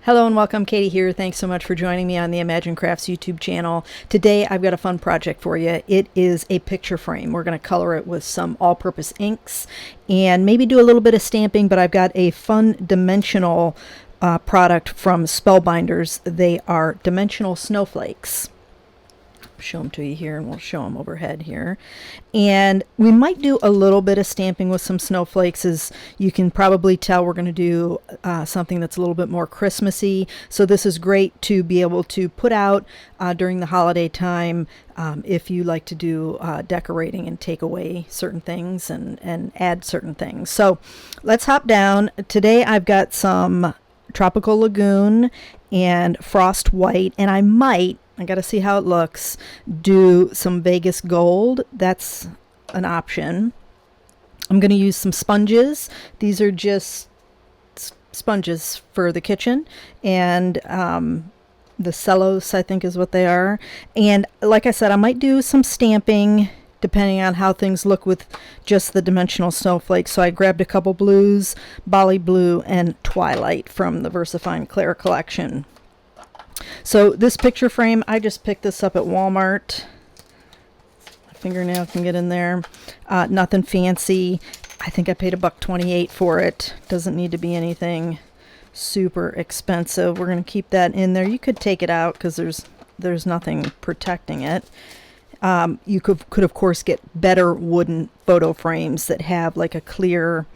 Hello and welcome, Katie here. Thanks so much for joining me on the Imagine Crafts YouTube channel. Today I've got a fun project for you. It is a picture frame. We're going to color it with some all-purpose inks and maybe do a little bit of stamping, but I've got a fun dimensional product from Spellbinders. They are dimensional snowflakes. Show them to you here, and we'll show them overhead here. And we might do a little bit of stamping with some snowflakes. As you can probably tell, we're going to do something that's a little bit more Christmassy. So this is great to be able to put out during the holiday time if you like to do decorating and take away certain things and add certain things. So let's hop down. Today I've got some Tropical Lagoon and Frost White, and I got to see how it looks, do some Vegas Gold. That's an option. I'm going to use some sponges. These are just sponges for the kitchen, and the cellulose, I think, is what they are. And like I said, I might do some stamping depending on how things look with just the dimensional snowflakes. So I grabbed a couple blues, Bali Blue and Twilight from the VersaFine Claire collection. So this picture frame, I just picked this up at Walmart. My fingernail can get in there. Nothing fancy. I think I paid $1.28 for it. Doesn't need to be anything super expensive. We're going to keep that in there. You could take it out because there's nothing protecting it. You could of course get better wooden photo frames that have like a clear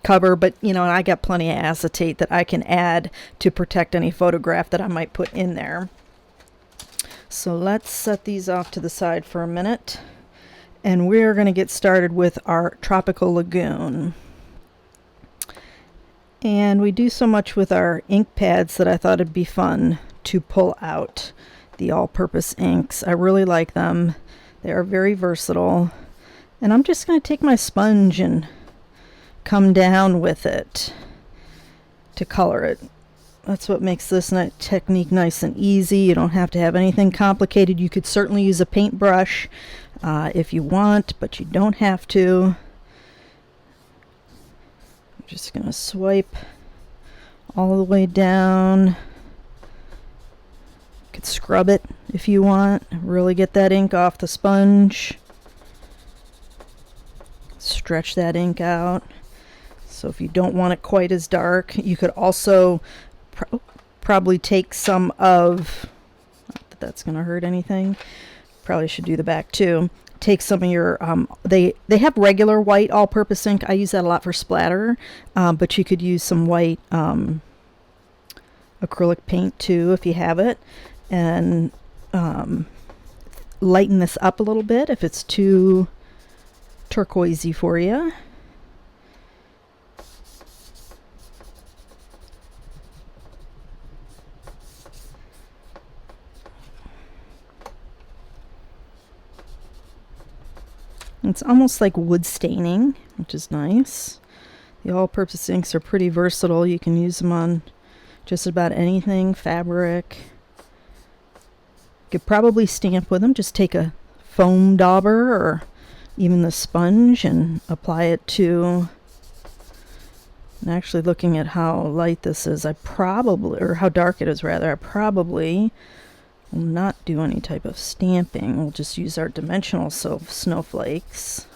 cover, but you know, I got plenty of acetate that I can add to protect any photograph that I might put in there. So let's set these off to the side for a minute, and we're going to get started with our Tropical Lagoon. And we do so much with our ink pads that I thought it'd be fun to pull out the all-purpose inks. I really like them. They are very versatile, and I'm just going to take my sponge and come down with it to color it. That's what makes this technique nice and easy. You don't have to have anything complicated. You could certainly use a paintbrush if you want, but you don't have to. I'm just going to swipe all the way down. You could scrub it if you want. Really get that ink off the sponge. Stretch that ink out. So if you don't want it quite as dark, you could also probably take some of, not that that's going to hurt anything, probably should do the back too. Take some of your, they have regular white all-purpose ink. I use that a lot for splatter, but you could use some white acrylic paint too if you have it, and lighten this up a little bit if it's too turquoisey for you. It's almost like wood staining, which is nice. The all-purpose inks are pretty versatile. You can use them on just about anything, fabric. You could probably stamp with them. Just take a foam dauber or even the sponge and apply it to... And actually looking at how light this is, or how dark it is rather, I probably will not do any type of stamping. We'll just use our dimensional snowflakes.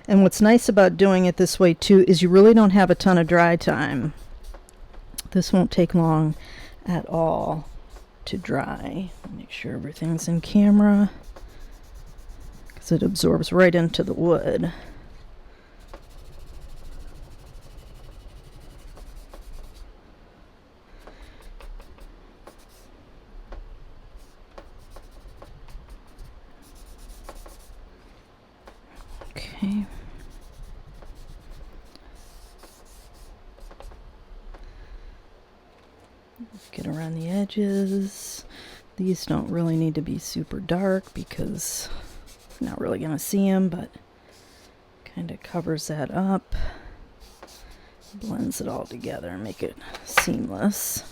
And what's nice about doing it this way too is you really don't have a ton of dry time. This won't take long at all to dry. Make sure everything's in camera because it absorbs right into the wood. Okay. Get around the edges. These don't really need to be super dark because you're not really going to see them, but kind of covers that up. Blends it all together and make it seamless.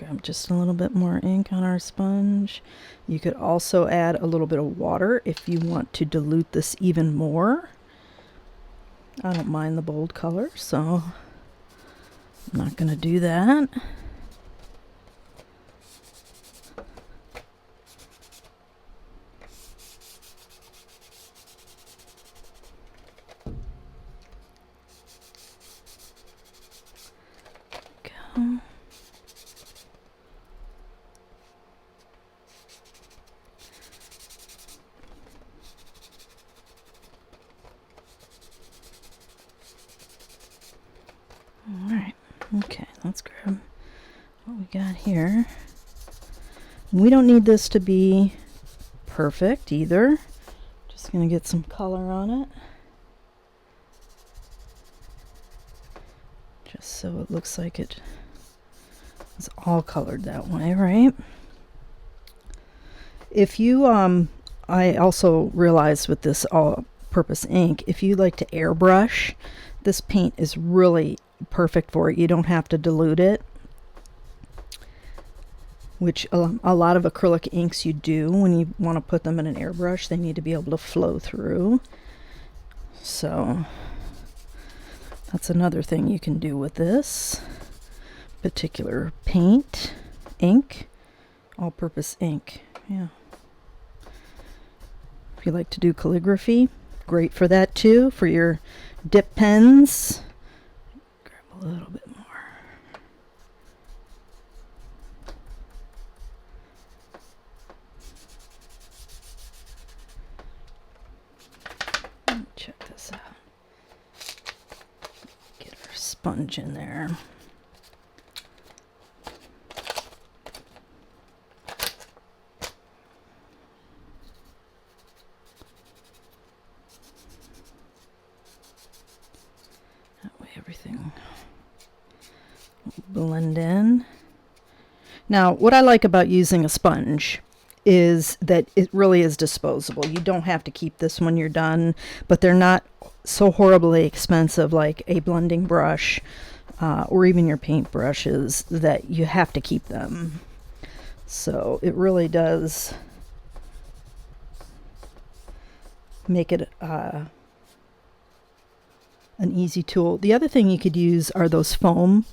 Grab just a little bit more ink on our sponge. You could also add a little bit of water if you want to dilute this even more. I don't mind the bold color, so I'm not going to do that. Go. Alright, okay, let's grab what we got here. We don't need this to be perfect either. Just going to get some color on it. Just so it looks like it is all colored that way, right? If you, I also realized with this all-purpose ink, if you like to airbrush, this paint is really perfect for it. You don't have to dilute it, which a lot of acrylic inks you do when you want to put them in an airbrush. They need to be able to flow through. So that's another thing you can do with this particular paint, ink, all-purpose ink. Yeah. If you like to do calligraphy, great for that too, for your dip pens. Grab a little bit more. Check this out. Get our sponge in there. That way everything will blend in. Now, what I like about using a sponge is that it really is disposable. You don't have to keep this when you're done, but they're not so horribly expensive like a blending brush or even your paint brushes that you have to keep them. So it really does make it an easy tool. The other thing you could use are those foam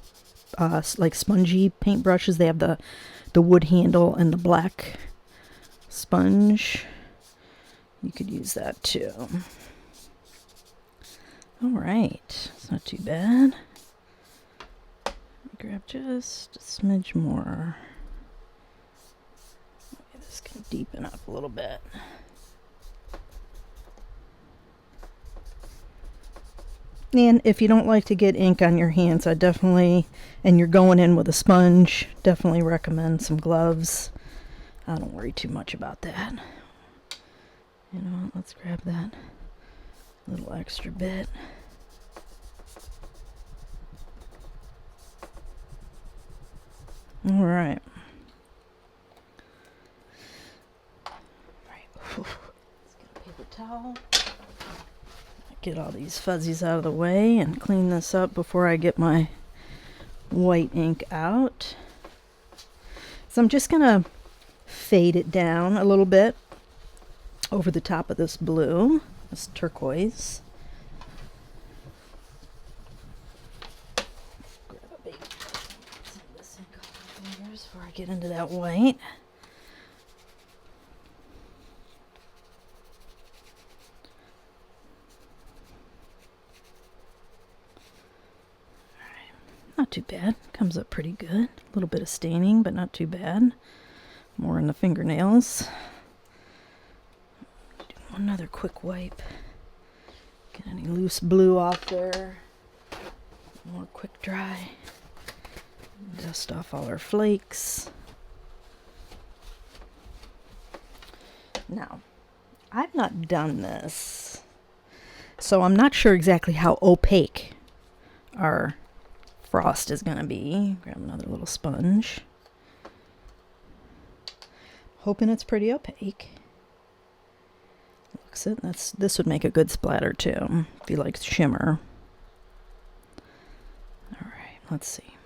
like spongy paint brushes. They have the wood handle and the black sponge. You could use that too. All right, it's not too bad. Grab just a smidge more. Okay, this can deepen up a little bit. And if you don't like to get ink on your hands, I definitely, and you're going in with a sponge, definitely recommend some gloves. I don't worry too much about that. You know what, let's grab that little extra bit. All right. Let's get a paper towel. Get all these fuzzies out of the way and clean this up before I get my white ink out. So I'm just gonna fade it down a little bit over the top of this blue, this turquoise. Grab a big some of this ink off my fingers before I get into that white. Not too bad. Comes up pretty good. A little bit of staining, but not too bad. More in the fingernails. Do another quick wipe. Get any loose blue off there. More quick dry. Dust off all our flakes. Now, I've not done this, so I'm not sure exactly how opaque our frost is going to be. Grab another little sponge. Hoping it's pretty opaque. Looks it. This would make a good splatter too, if you like shimmer. All right, let's see.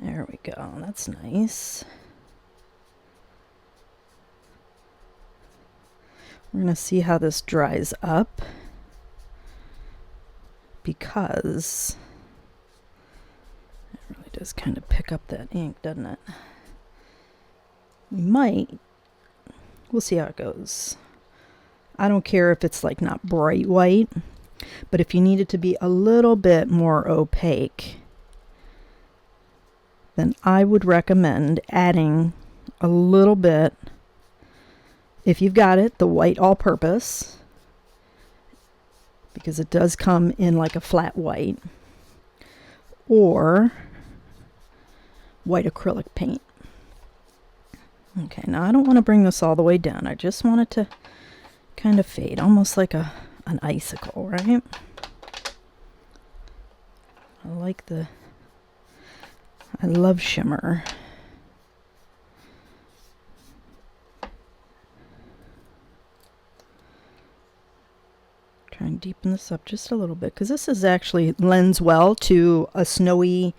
There we go. That's nice. We're going to see how this dries up, because it really does kind of pick up that ink, doesn't it? We'll see how it goes. I don't care if it's like not bright white, but if you need it to be a little bit more opaque, then I would recommend adding a little bit, if you've got it, the white all-purpose, because it does come in like a flat white, or white acrylic paint. Okay, now I don't want to bring this all the way down. I just want it to kind of fade, almost like an icicle, right? I love shimmer. Try and deepen this up just a little bit, because this is actually lends well to a snowy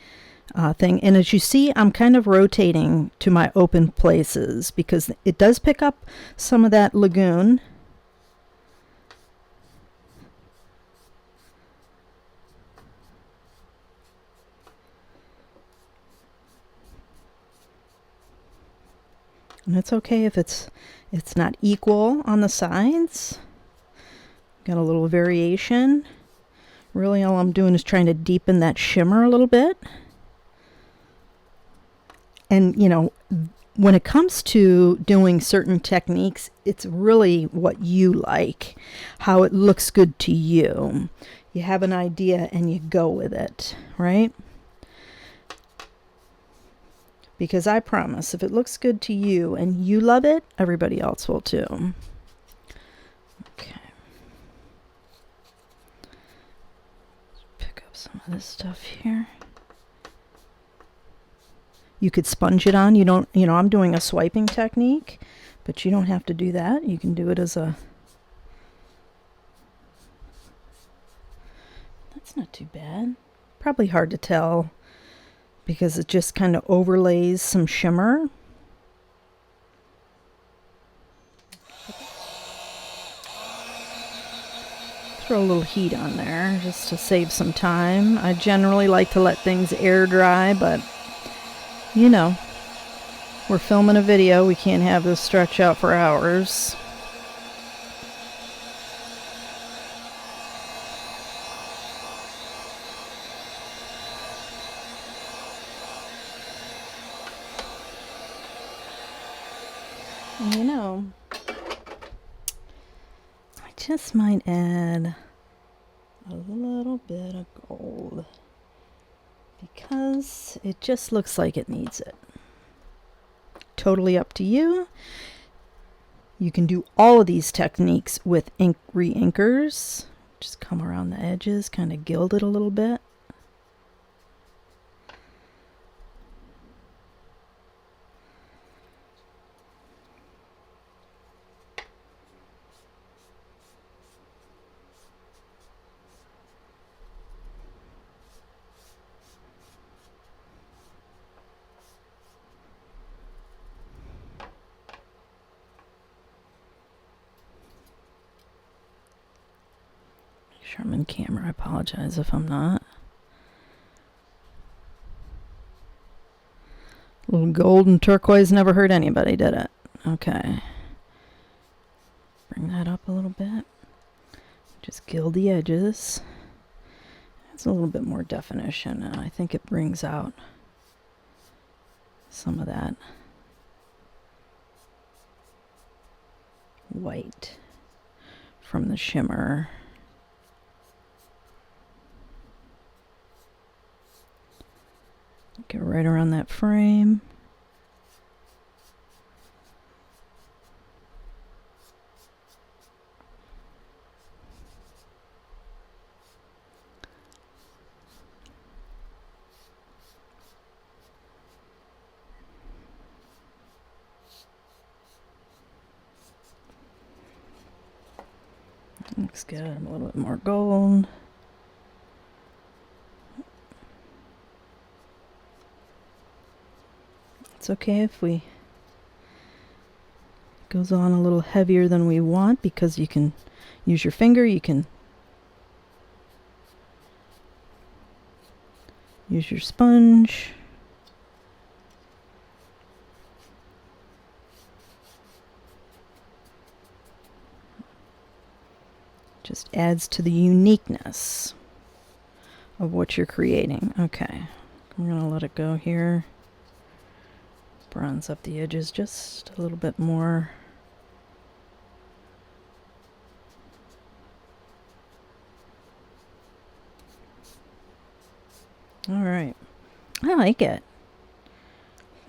thing. And as you see, I'm kind of rotating to my open places because it does pick up some of that lagoon. And it's okay if it's not equal on the sides. Got a little variation. Really all I'm doing is trying to deepen that shimmer a little bit. And you know, when it comes to doing certain techniques, it's really what you like, how it looks good to you. You have an idea and you go with it, right? Because I promise, if it looks good to you and you love it, everybody else will too. Okay. Pick up some of this stuff here. You could sponge it on. You know, I'm doing a swiping technique, but you don't have to do that. You can do it as a... That's not too bad. Probably hard to tell because it just kind of overlays some shimmer. Throw a little heat on there just to save some time. I generally like to let things air dry, but you know, we're filming a video. We can't have this stretch out for hours. And you know, I just might add a little bit of gold, because it just looks like it needs it. Totally up to you. You can do all of these techniques with ink re-inkers. Just come around the edges, kind of gild it a little bit. Sure I'm in camera. I apologize if I'm not. A little gold and turquoise never hurt anybody, did it? Okay. Bring that up a little bit. Just gild the edges. It's a little bit more definition, and I think it brings out some of that white from the shimmer. Get right around that frame. Looks good. A little bit more gold. It's okay if we goes on a little heavier than we want, because you can use your finger, you can use your sponge. Just adds to the uniqueness of what you're creating. Okay, I'm gonna let it go here. Bronze up the edges just a little bit more. All right, I like it.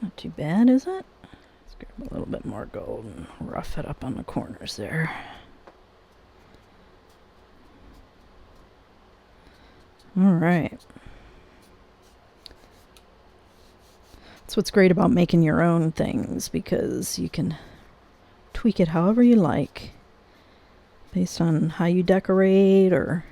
Not too bad, is it? Let's grab a little bit more gold and rough it up on the corners there. All right. That's what's great about making your own things, because you can tweak it however you like based on how you decorate or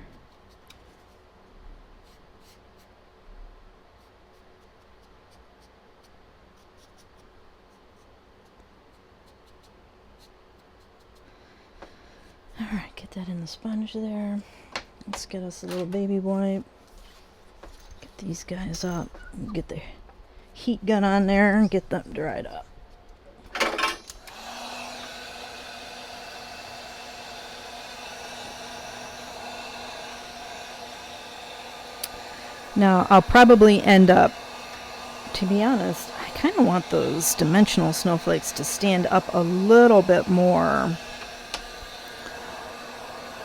all right, get that in the sponge there. Let's get us a little baby wipe. Get these guys up. Get the heat gun on there and get them dried up. Now, I'll probably end up, to be honest, I kind of want those dimensional snowflakes to stand up a little bit more.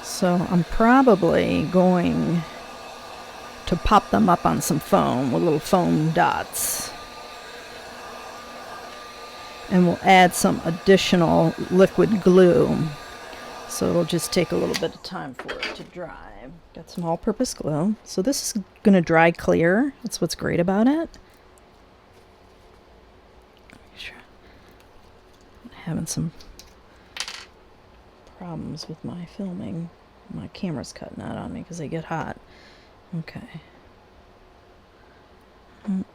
So I'm probably going to pop them up on some foam with little foam dots. And we'll add some additional liquid glue. So it'll just take a little bit of time for it to dry. Got some all-purpose glue. So this is going to dry clear. That's what's great about it. I'm having some problems with my filming. My camera's cutting out on me because they get hot. Okay. Gonna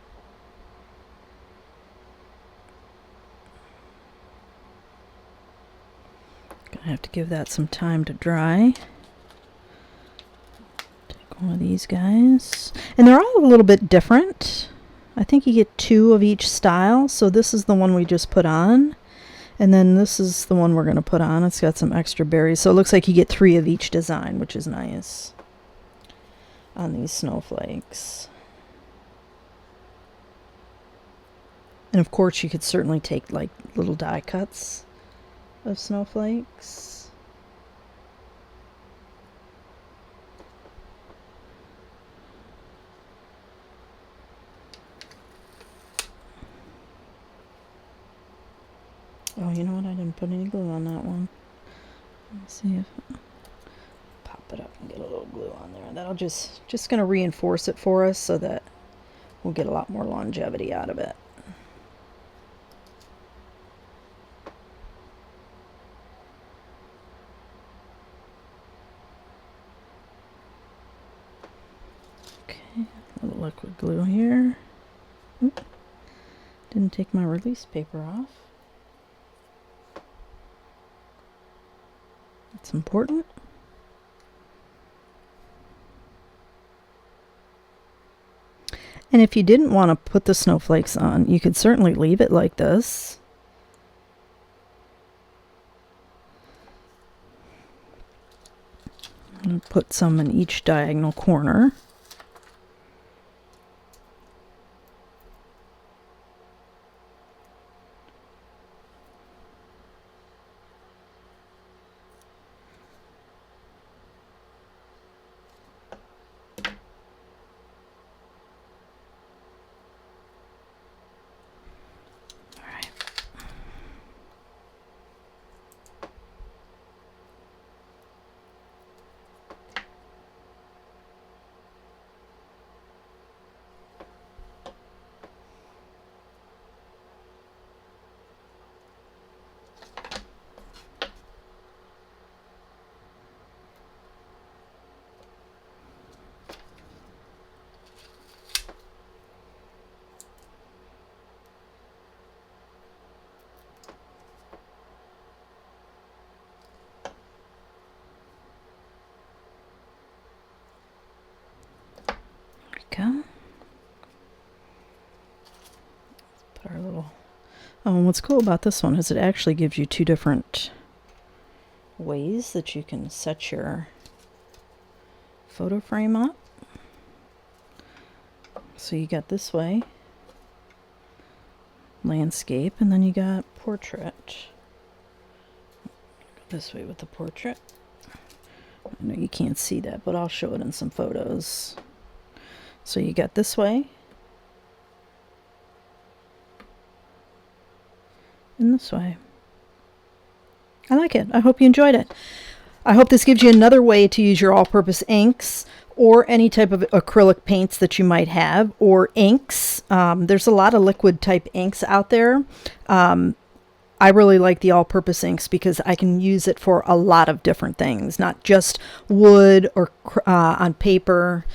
have to give that some time to dry. Take one of these guys. And they're all a little bit different. I think you get 2 of each style. So this is the one we just put on. And then this is the one we're going to put on. It's got some extra berries. So it looks like you get 3 of each design, which is nice on these snowflakes. And of course you could certainly take like little die cuts of snowflakes. Oh, you know what? I didn't put any glue on that one. Let's see if pop it up and get a little glue on there. That'll just going to reinforce it for us so that we'll get a lot more longevity out of it. Okay, a little liquid glue here. Oop. Didn't take my release paper off. That's important. And if you didn't want to put the snowflakes on, you could certainly leave it like this. And put some in each diagonal corner. Oh, and what's cool about this one is it actually gives you two different ways that you can set your photo frame up. So you got this way, landscape, and then you got portrait. This way with the portrait. I know you can't see that, but I'll show it in some photos. So you got this way and this way. I like it. I hope you enjoyed it. I hope this gives you another way to use your all-purpose inks or any type of acrylic paints that you might have, or inks. There's a lot of liquid type inks out there. I really like the all-purpose inks because I can use it for a lot of different things, not just wood or on paper.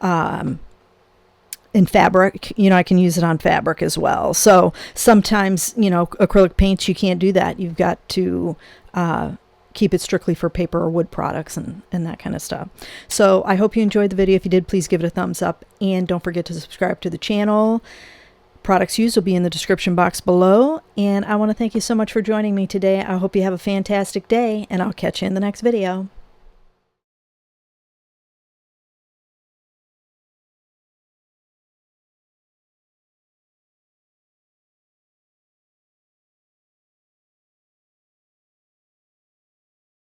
In fabric, you know, I can use it on fabric as well. So sometimes, you know, acrylic paints, you can't do that. You've got to keep it strictly for paper or wood products and that kind of stuff. So I hope you enjoyed the video. If you did, please give it a thumbs up and don't forget to subscribe to the channel. Products used will be in the description box below. And I want to thank you so much for joining me today. I hope you have a fantastic day and I'll catch you in the next video.